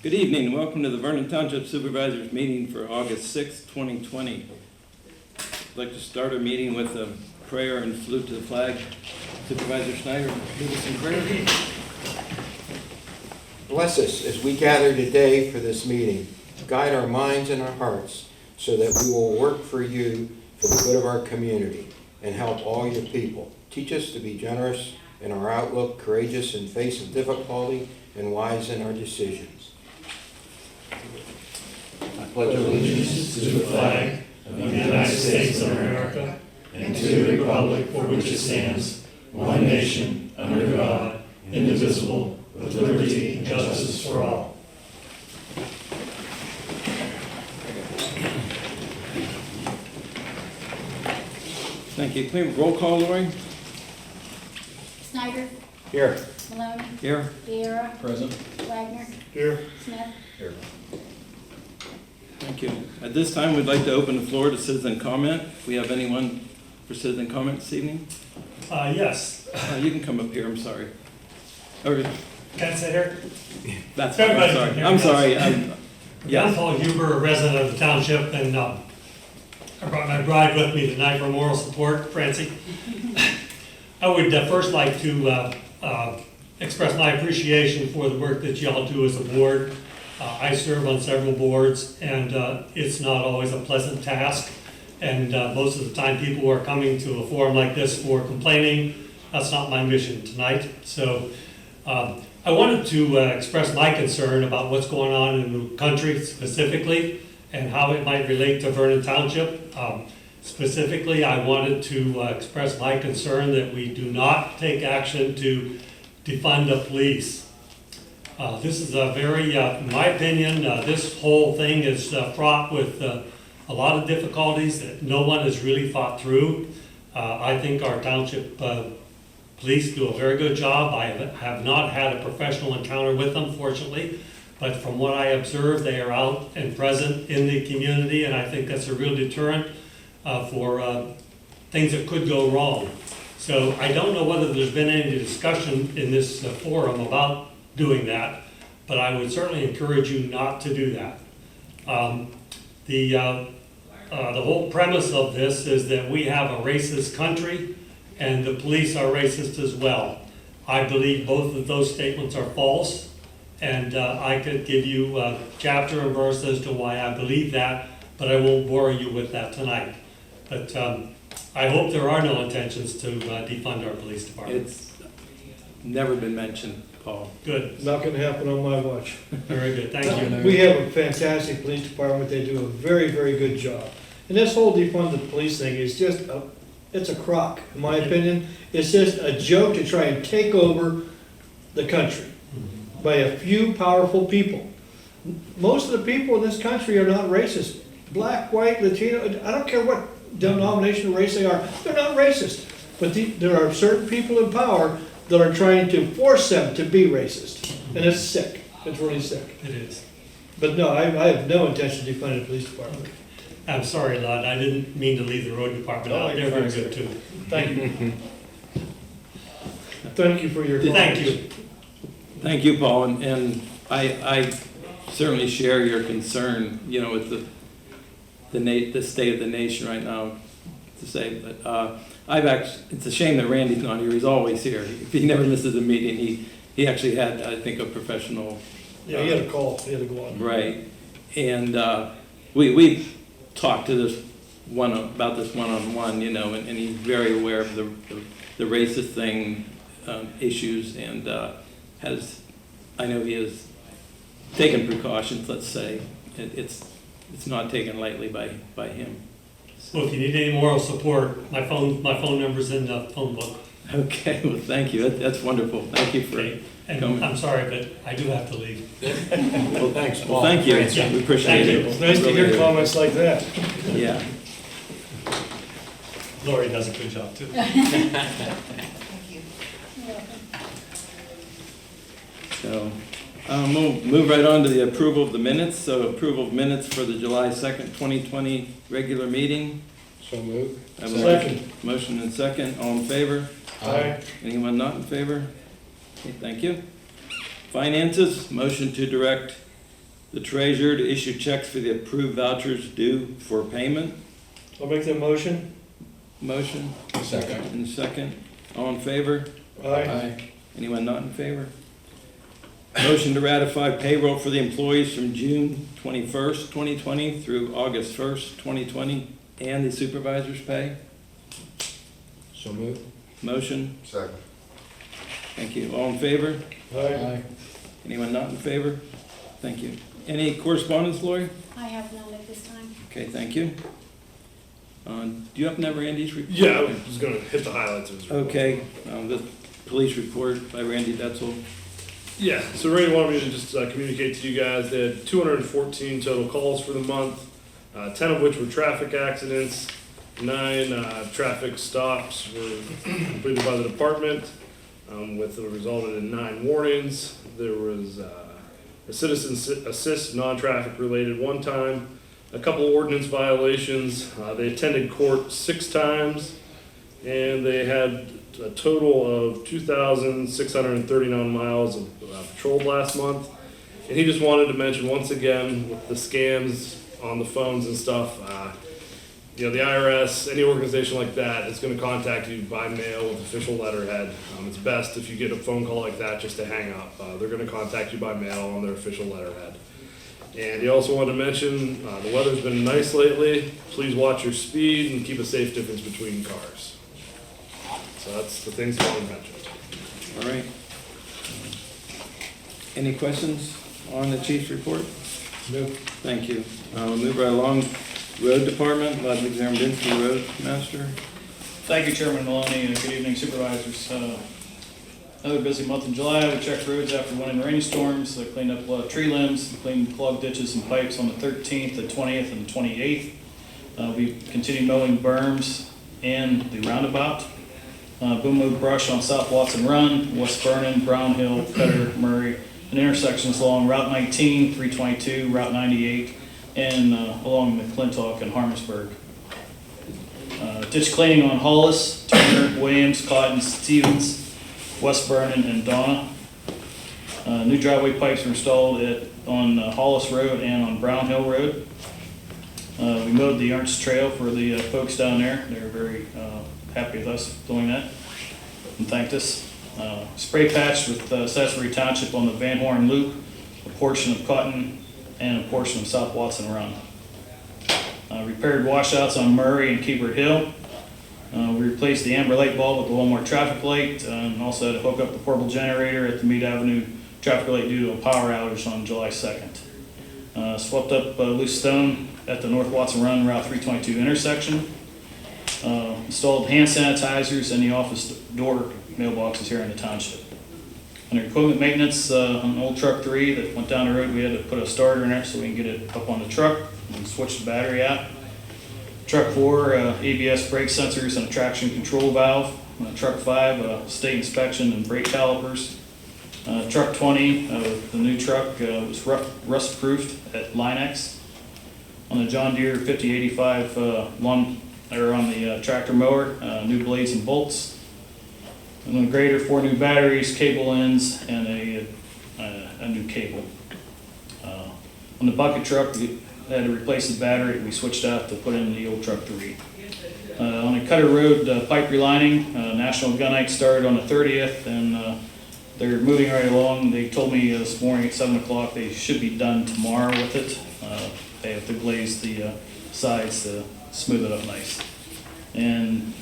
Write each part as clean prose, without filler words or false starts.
Good evening. Welcome to the Vernon Township Supervisors meeting for August 6, 2020. I'd like to start our meeting with a prayer and salute to the flag. Supervisor Schneider, lead us in prayer. Bless us as we gather today for this meeting. Guide our minds and our hearts so that we will work for you for the good of our community and help all your people. Teach us to be generous in our outlook, courageous in face of difficulty, and wise in our decisions. I pledge allegiance to the flag of the United States of America and to the republic for which it stands, one nation, under God, indivisible, with liberty and justice for all. Thank you. Can we have a roll call, Lori? Snyder. Here. Maloney. Here. Vieira. Present. Wagner. Here. Smith. Here. Thank you. At this time, we'd like to open the floor to citizen comment. If we have anyone for citizen comment this evening? Yes. You can come up here. I'm sorry. Or, Can I sit here? that's fine. I'm sorry. I'm sorry. I'm Yes. Paul Huber, a resident of the township, and I brought my bride with me tonight for moral support, Francie. I would first like to express my appreciation for the work that y'all do as a board. I serve on several boards, and it's not always a pleasant task. And most of the time, people are coming to a forum like this for complaining. That's not my mission tonight. So I wanted to express my concern about what's going on in the country specifically and how it might relate to Vernon Township. Specifically, I wanted to express my concern that we do not take action to defund the police. This is a very, in my opinion, this whole thing is fraught with a lot of difficulties that no one has really thought through. I think our township police do a very good job. I have not had a professional encounter with them, fortunately, but from what I observe, they are out and present in the community, and I think that's a real deterrent for things that could go wrong. So I don't know whether there's been any discussion in this forum about doing that, but I would certainly encourage you not to do that. The whole premise of this is that we have a racist country and the police are racist as well. I believe both of those statements are false, and I could give you a chapter and verse as to why I believe that, but I won't bore you with that tonight. But I hope there are no intentions to defund our police department. It's never been mentioned, Paul. Good, Not gonna happen on my watch. very good, thank you. We have a fantastic police department, they do a very, very good job. And this whole defund the police thing is just it's a crock, in my opinion. It's just a joke to try and take over the country by a few powerful people. Most of the people in this country are not racist. Black, white, Latino, I don't care what denominational race they are, they're not racist. But there are certain people in power that are trying to force them to be racist. And it's sick, it's really sick. It is. But no, I have no intention of defunding the police department. I'm sorry, Lud, I didn't mean to leave the road department Oh, out. you're They're very fine, good too. Thank you. Thank you for your Thank comments. you. Thank you, Paul, and I certainly share your concern, with the state of the nation right now, to say, but it's a shame that Randy's not here. He's always here. He never misses a meeting. He actually had, I think, a professional. Yeah, he had a call, he had to go on. Right, and we talked to this about this one-on-one, and he's very aware of the racist thing, issues, and I know he has taken precautions. Let's say it's not taken lightly by him. Well, if you need any moral support, my phone number's in the phone book. Okay, well, thank you. That's wonderful. Thank you for Okay. And coming. I'm sorry, but I do have to leave. Well, thanks, Paul. Well, thank you. Yeah. We appreciate Thank you. it. It's nice to hear Really comments like that. do. Yeah. Lori does a good job too. So we'll move right on to the approval of the minutes. So approval of minutes for the July 2nd, 2020 regular meeting. So moved. I have a Second. motion and second. All in favor? Aye. Anyone not in favor? Okay, thank you. Finances, motion to direct the treasurer to issue checks for the approved vouchers due for payment. I'll make the motion. Motion Second. and second. All in favor? Aye. Anyone not in favor? Motion to ratify payroll for the employees from June 21st, 2020 through August 1st, 2020, and the supervisors' pay. So moved. Motion. Second. Thank you. All in favor? Aye. Anyone not in favor? Thank you. Any correspondence, Lori? I have none at this time. Okay, thank you. Do you happen to have Randy's report? Yeah, I was gonna hit the highlights of his report. Okay, the police report by Randy Detzel. Yeah, so Randy wanted me to just communicate to you guys, they had 214 total calls for the month, 10 of which were traffic accidents, 9 traffic stops were completed by the department, with resulted in 9 warnings. There was a citizen assist non-traffic related 1 time, a couple ordinance violations. They attended court 6 times, and they had a total of 2,639 miles of patrolled last month. And he just wanted to mention once again with the scams on the phones and stuff, you know, the IRS, any organization like that is going to contact you by mail with official letterhead. It's best if you get a phone call like that just to hang up. They're going to contact you by mail on their official letterhead. And he also wanted to mention the weather's been nice lately. Please watch your speed and keep a safe distance between cars. So that's the things I want to mention. All right. Any questions on the chief's report? No. Thank you. We'll move right along. Road Department, Ludwig Zarembinsky, Road Master. Thank you, Chairman Maloney, and good evening, Supervisors. Another busy month in July. We checked roads after one of the rainy storms. They cleaned up a lot of tree limbs, cleaned clogged ditches and pipes on the 13th, the 20th, and the 28th. We continued mowing berms and the roundabout. Boom mowed brush on South Watson Run, West Vernon, Brown Hill, Cutter, Murray, and intersections along Route 19, 322, Route 98, and along McClintock and Harmisburg. Ditch cleaning on Hollis, Turner, Williams, Cotton, Stevens, West Vernon, and Donna. New driveway pipes were installed on Hollis Road and on Brown Hill Road. We mowed the Ernst Trail for the folks down there. They were very happy with us doing that and thanked us. Spray patch with Salisbury Township on the Van Horn Loop, a portion of Cotton, and a portion of South Watson Run. Repaired washouts on Murray and Keyword Hill. We replaced the amber light bulb with the Walmart traffic light, and also had to hook up the portable generator at the Mead Avenue traffic light due to a power outage on July 2nd. Swept up loose stone at the North Watson Run Route 322 intersection. Installed hand sanitizers in the office door mailboxes here in the township. Under equipment maintenance, on old truck 3 that went down the road, we had to put a starter in there so we can get it up on the truck and switch the battery out. Truck 4, ABS brake sensors and a traction control valve. Truck 5, state inspection and brake calipers. Truck 20, the new truck, was rust proofed at Linex. On the John Deere 5085 on the tractor mower, new blades and bolts. And on the grader, 4 new batteries, cable ends, and a new cable. On the bucket truck, we had to replace the battery. We switched out to put in the old truck 3. On the Cutter Road pipe relining, National Gunite started on the 30th, and they're moving right along. They told me this morning at 7 o'clock they should be done tomorrow with it. They have to glaze the sides to smooth it up nice. And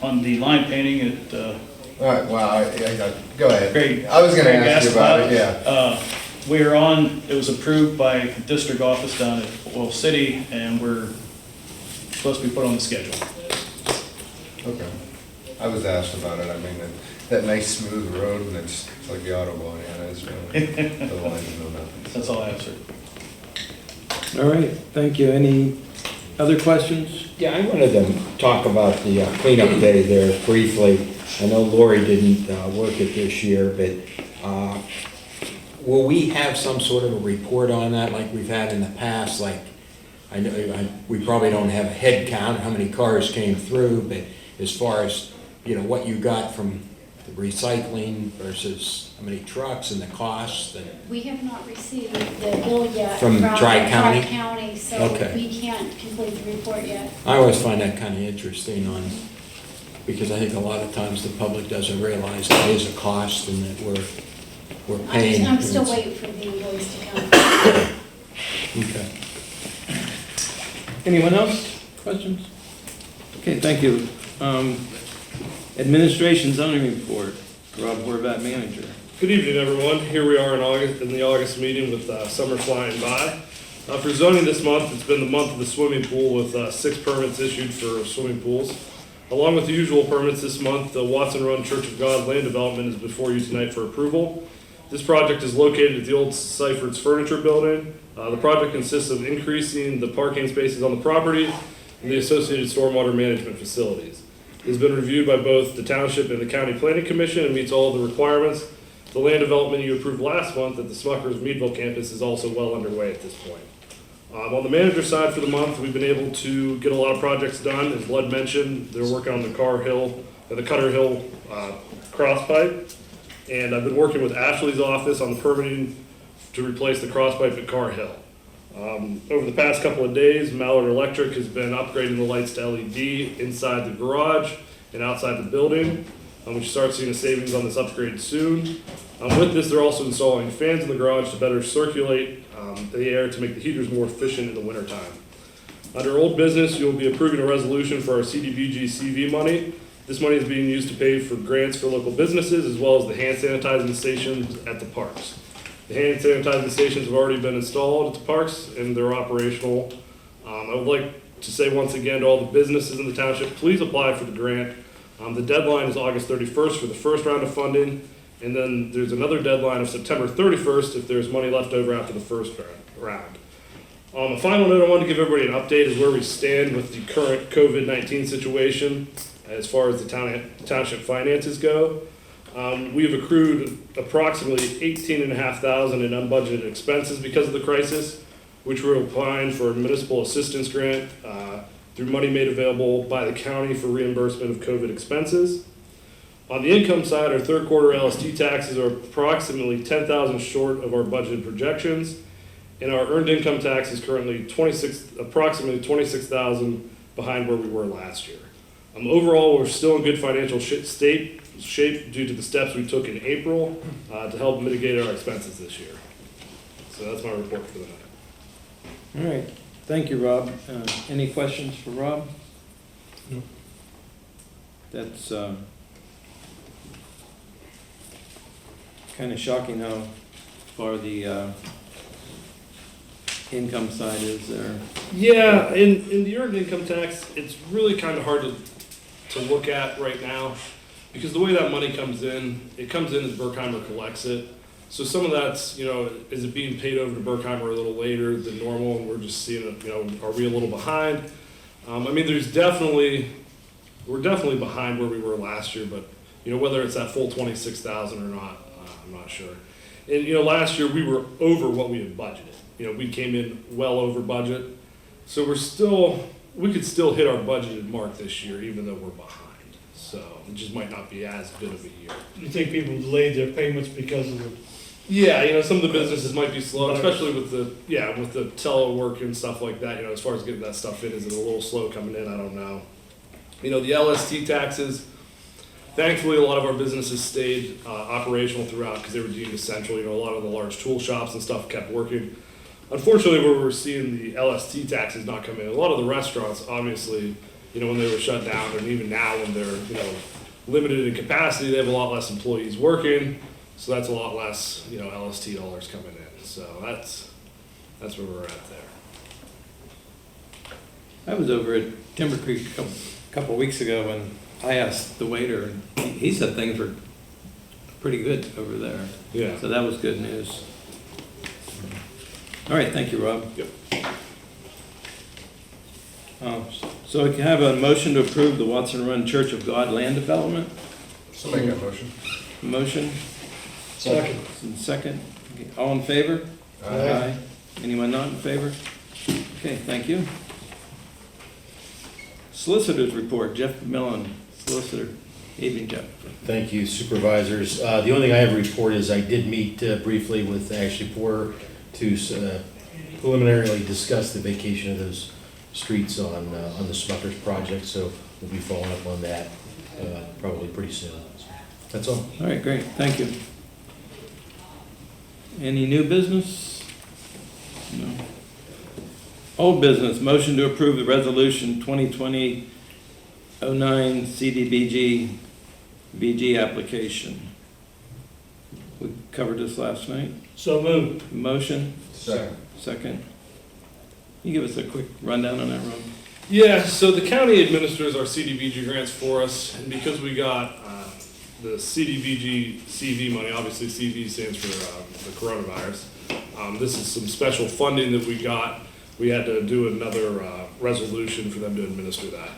on the line painting, All right, wow, go ahead. Greg, I was gonna Greg ask you asked about it, yeah. it was approved by district office down at Oil City, and we're supposed to be put on the schedule. Okay. I was asked about it, I mean, that nice smooth road, and it's like the Autobahn, yeah, it's really, the lines know nothing. That's all I have, sir. All right, thank you. Any other questions? Yeah, I wanted to talk about the cleanup day there briefly. I know Lori didn't work it this year, but will we have some sort of a report on that like we've had in the past? Like, I know we probably don't have a head count, how many cars came through, but as far as, you know, what you got from the recycling versus how many trucks and the cost and, We have not received the bill yet. From Tri-County? Tri-County, so Okay. we can't complete the report yet. I always find that kind of interesting on, because I think a lot of times the public doesn't realize that it is a cost and that we're paying. I'm still waiting for the invoice to come. Okay. Anyone else? Questions? Okay, thank you. Administration zoning report, Rob Horvat, manager. Good evening, everyone. Here we are in the August meeting with summer flying by. For zoning this month, it's been the month of the swimming pool with 6 permits issued for swimming pools. Along with the usual permits this month, the Watson Run Church of God land development is before you tonight for approval. This project is located at the old Seiferd's Furniture Building. The project consists of increasing the parking spaces on the property and the associated stormwater management facilities. It has been reviewed by both the Township and the County Planning Commission and meets all of the requirements. The land development you approved last month at the Smucker's Meadville campus is also well underway at this point. On the manager side for the month, we've been able to get a lot of projects done. As Bud mentioned, they're working on the Cutter Hill cross pipe. And I've been working with Ashley's office on the permitting to replace the cross pipe at Carr Hill. Over the past couple of days, Mallard Electric has been upgrading the lights to LED inside the garage and outside the building. We should start seeing a savings on this upgrade soon. With this, they're also installing fans in the garage to better circulate the air to make the heaters more efficient in the wintertime. Under old business, you'll be approving a resolution for our CDBG CV money. This money is being used to pay for grants for local businesses as well as the hand sanitizing stations at the parks. The hand sanitizing stations have already been installed at the parks and they're operational. I would like to say once again to all the businesses in the township, please apply for the grant. The deadline is August 31st for the first round of funding, and then there's another deadline of September 31st if there's money left over after the first round. A final note I wanted to give everybody an update is where we stand with the current COVID-19 situation as far as the township finances go. We have accrued approximately $18,500 in unbudgeted expenses because of the crisis, which we're applying for a municipal assistance grant through money made available by the county for reimbursement of COVID expenses. On the income side, our third quarter LST taxes are approximately $10,000 short of our budgeted projections, and our earned income tax is currently approximately $26,000 behind where we were last year. Overall, we're still in good financial shape due to the steps we took in April to help mitigate our expenses this year. So that's my report for the night. All right, thank you, Rob. Any questions for Rob? No. That's kind of shocking how far the income side is there. Yeah, in the earned income tax, it's really kind of hard to look at right now because the way that money comes in, it comes in as Berkheimer collects it. So some of that's, is it being paid over to Berkheimer a little later than normal, and we're just seeing it, are we a little behind? We're definitely behind where we were last year, but, whether it's that full 26,000 or not, I'm not sure. And, last year we were over what we had budgeted. We came in well over budget. So we could still hit our budgeted mark this year, even though we're behind. So it just might not be as good of a year. You think people delayed their payments because of the, Yeah, some of the businesses might be slow, especially with the telework and stuff like that. As far as getting that stuff in, is it a little slow coming in? I don't know. The LST taxes, thankfully a lot of our businesses stayed operational throughout because they were deemed essential. A lot of the large tool shops and stuff kept working. Unfortunately, where we're seeing the LST taxes not come in, a lot of the restaurants, obviously, when they were shut down, and even now when they're, limited in capacity, they have a lot less employees working, so that's a lot less, LST dollars coming in. So that's where we're at there. I was over at Timber Creek a couple weeks ago, and I asked the waiter, and he said things were pretty good over there. Yeah. So that was good news. All right, thank you, Rob. Yep. So we can have a motion to approve the Watson Run Church of God land development. So make that motion. Motion, second. and second. Okay, all in favor? Aye. Anyone not in favor? Okay, thank you. Solicitors report, Jeff Millen, solicitor. Evening, Jeff. Thank you, Supervisors. The only thing I have to report is I did meet briefly with Ashley Porter to preliminarily discuss the vacation of those streets on the Smuckers project, so we'll be following up on that probably pretty soon. That's all. All right, great, thank you. Any new business? No. Old business, motion to approve the resolution 2020-09 CDBG VG application. We covered this last night. So moved. Motion, Second. second. Can you give us a quick rundown on that, Rob? Yeah, so the county administers our CDBG grants for us, and because we got the CDBG CV money, obviously CV stands for the coronavirus. This is some special funding that we got. We had to do another resolution for them to administer that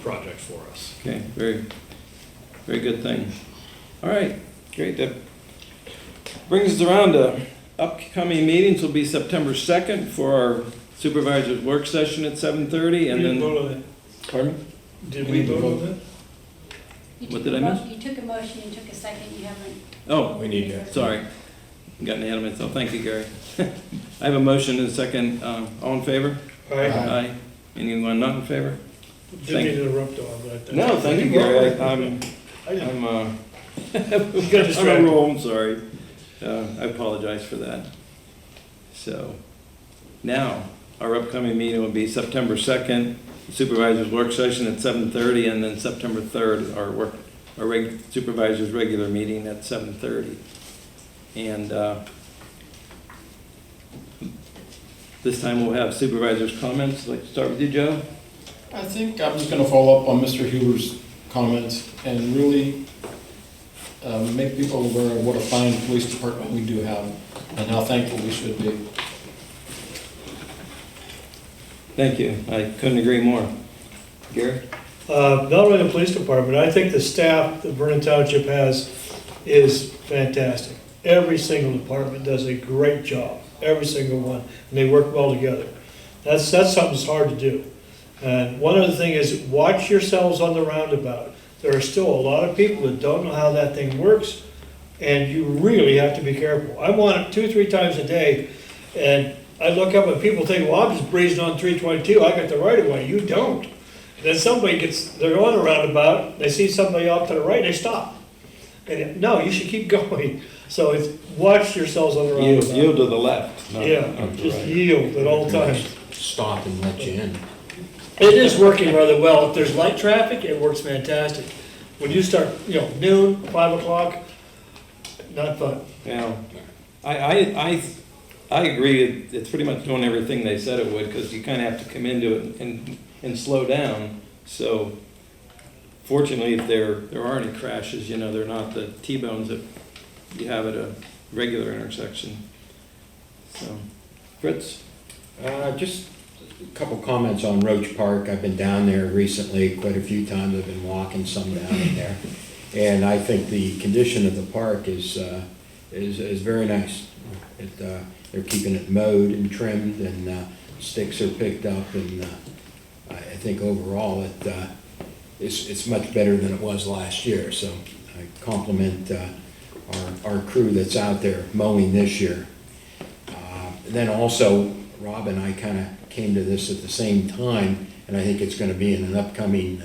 project for us. Okay, very, very good thing. All right, great. That brings us around to upcoming meetings. Will be September 2nd for our supervisors work session at 7:30, and Didn't vote then. on that. Pardon me? Did we vote on that? What did I miss? You took a motion, you took a second, you haven't. Oh, We need to. sorry. Gotten ahead of myself. Thank you, Gary. I have a motion and a second. All in favor? Aye. Aye. Anyone not in favor? Didn't mean to interrupt, Dawn, but. No, thank you, Gary. I'm I didn't. I'm Got on a distracted. roll. I'm sorry. I apologize for that. So now our upcoming meeting will be September 2nd, supervisors work session at 7:30, and then September 3rd, our supervisors regular meeting at 7:30. And this time we'll have supervisors' comments. I'd like to start with you, Joe. I think I'm just going to follow up on Mr. Huber's comments and really make people aware of what a fine police department we do have and how thankful we should be. Thank you. I couldn't agree more. Gary? Not only the police department, I think the staff that Vernon Township has is fantastic. Every single department does a great job, every single one, and they work well together. That's something that's hard to do. And one other thing is, watch yourselves on the roundabout. There are still a lot of people that don't know how that thing works, and you really have to be careful. I'm on it 2 or 3 times a day, and I look up and people think, well, I'm just breezing on 322, I got the right of way. You don't. Then somebody they're on a roundabout, they see somebody off to the right, they stop. And no, you should keep going. So watch yourselves on the roundabout. Yield to the left. not Yeah, to the just right. yield at all times. Stop and let you in. It is working rather well. If there's light traffic, it works fantastic. When you start, noon, 5 o'clock, not fun. Yeah, I agree. It's pretty much doing everything they said it would, because you kind of have to come into it and slow down. So fortunately, if there are any crashes, they're not the T-bones that you have at a regular intersection. So, Fritz? Just a couple comments on Roach Park. I've been down there recently quite a few times. I've been walking some down in there. And I think the condition of the park is very nice. They're keeping it mowed and trimmed, and sticks are picked up, and I think overall it's much better than it was last year. So I compliment our crew that's out there mowing this year. Then also, Rob and I kind of came to this at the same time, and I think it's going to be in an upcoming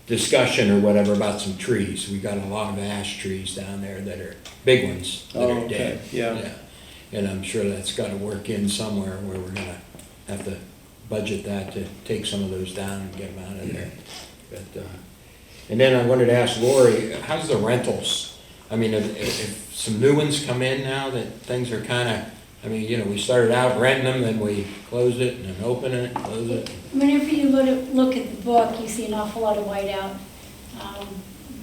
discussion or whatever about some trees. We got a lot of ash trees down there that are big ones that are dead. Yeah. And I'm sure that's got to work in somewhere where we're going to have to budget that to take some of those down and get them out of there. But and then I wanted to ask Lori, how's the rentals? I mean, if some new ones come in now that things are kind of, we started out renting them, then we closed it and then open it, close it. Whenever you look at the book, you see an awful lot of whiteout.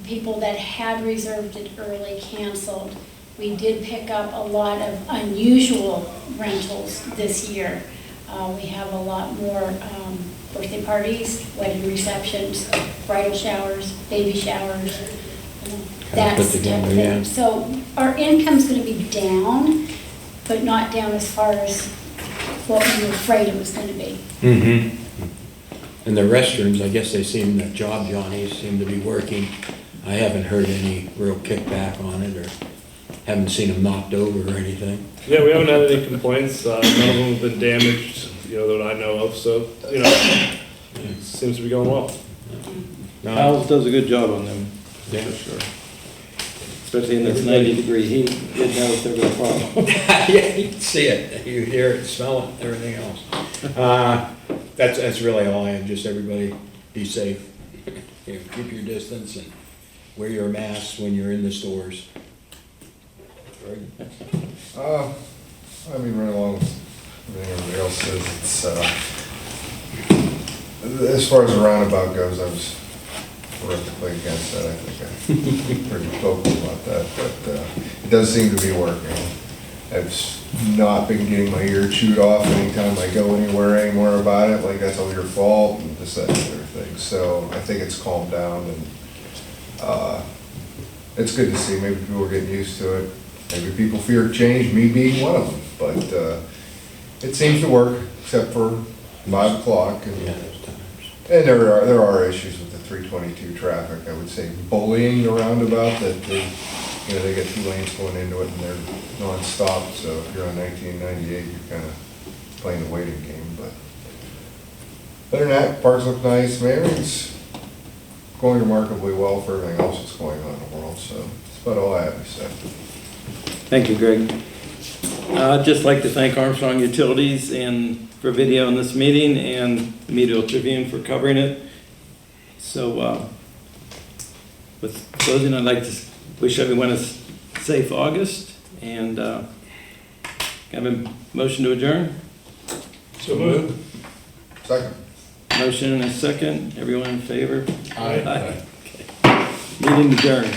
People that had reserved it early canceled. We did pick up a lot of unusual rentals this year. We have a lot more birthday parties, wedding receptions, bridal showers, baby showers, that's the type of thing. So our income's going to be down, but not down as far as what we were afraid it was going to be. Mm-hmm. And the restrooms, I guess the job Johnnies seem to be working. I haven't heard any real kickback on it, or haven't seen them knocked over or anything. Yeah, we haven't had any complaints. None of them have been damaged, that I know of, so, it seems to be going well. No, Howells does a good job on them, Yeah. for sure. Especially in this 90-degree heat, you didn't know if there was a problem. yeah, you can see it, you hear it, smell it, everything else. That's really all I have, just everybody be safe. Keep your distance and wear your masks when you're in the stores. Right along with everything everybody else says, as far as the roundabout goes, I was horrifically against that. I think I'm pretty vocal about that, but it does seem to be working. I've not been getting my ear chewed off anytime I go anywhere anymore about it, like that's all your fault and this, that, and the other thing. So I think it's calmed down, and it's good to see. Maybe people are getting used to it. Maybe people fear change, me being one of them, but it seems to work, except for 5 o'clock. And, Yeah, those times. and there are issues with the 322 traffic. I would say bullying the roundabout, that they get 2 lanes going into it and they're non-stop. So if you're on 1998, you're kind of playing the waiting game. But other than that, parks look nice. Maybe it's going remarkably well for everything else that's going on in the world. So that's about all I have to say. Thank you, Greg. I'd just like to thank Armstrong Utilities for videoing this meeting, and the Meadville Tribune for covering it. So with closing, I'd like to wish everyone a safe August, and have a motion to adjourn. So moved. Second. Motion and a second. Everyone in favor? Aye. Okay. Meeting adjourned.